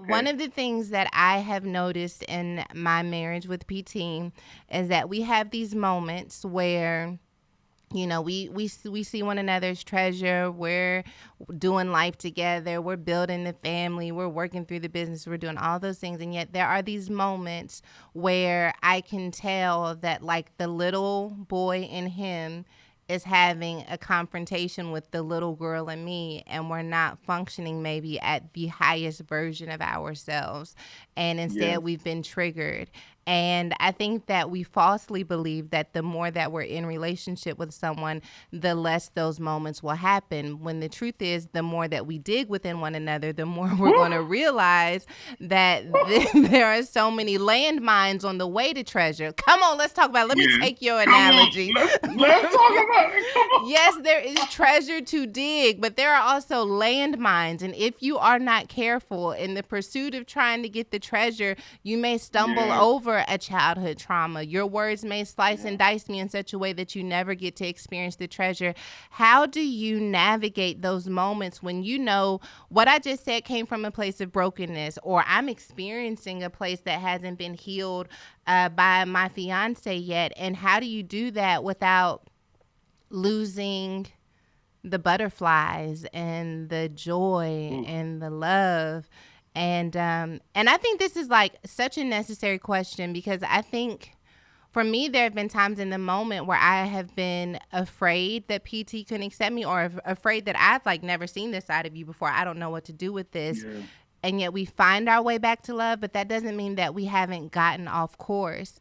One of the things that I have noticed in my marriage with PT is that we have these moments where we see one another's treasure. We're doing life together. We're building the family. We're working through the business. We're doing all those things. And yet there are these moments where I can tell that like the little boy in him is having a confrontation with the little girl in me, and we're not functioning maybe at the highest version of ourselves, and instead Yes. we've been triggered. And I think that we falsely believe that the more that we're in relationship with someone, the less those moments will happen, when the truth is the more that we dig within one another, the more we're Woo! going to realize that there are so many landmines on the way to treasure. Come on, let's talk about it. Let me Yes. take your Come on. analogy. Let's talk about it. Come on. Yes, there is treasure to dig, but there are also landmines. And if you are not careful in the pursuit of trying to get the treasure, you may stumble Yes. over a childhood trauma. Your words may slice Yeah. and dice me in such a way that you never get to experience the treasure. How do you navigate those moments when you know what I just said came from a place of brokenness, or I'm experiencing a place that hasn't been healed by my fiance yet? And how do you do that without losing the butterflies and the joy Ooh. and the love? And I think this is like such a necessary question, because I think for me there have been times in the moment where I have been afraid that PT couldn't accept me, or afraid that I've like never seen this side of you before. I don't know what to do with this. Yeah. And yet we find our way back to love, but that doesn't mean that we haven't gotten off course.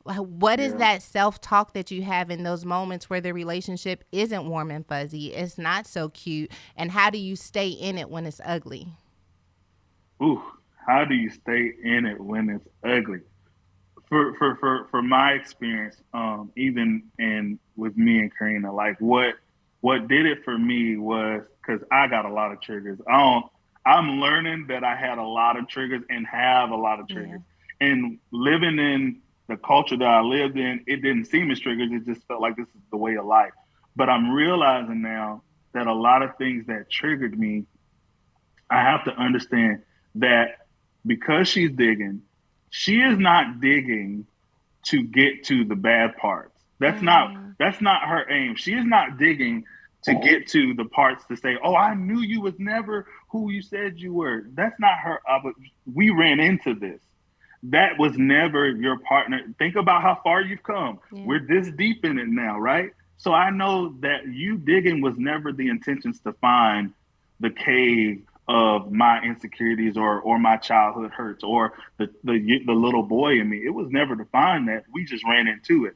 What is Yeah. that self-talk that you have in those moments where the relationship isn't warm and fuzzy, it's not so cute, and how do you stay in it when it's ugly? Ooh. How do you stay in it when it's ugly? For my experience, even in with me and Karina, like what did it for me was because I got a lot of triggers. I'm learning that I had a lot of triggers and have a lot of Yeah. triggers. And living in the culture that I lived in, it didn't seem as triggers. It just felt like this is the way of life. But I'm realizing now that a lot of things that triggered me, I have to understand that because she's digging, she is not digging to get to the bad parts. Mm. That's not her aim. She is not digging to get to the parts to say, "Oh, I knew you was never who you said you were." That's not her. We ran into this. That was never your partner. Think about how far you've come. Yeah. We're this deep in it now, right? So I know that you digging was never the intentions to find the cave of my insecurities or my childhood hurts or the little boy in me. It was never to find that. We just ran into it.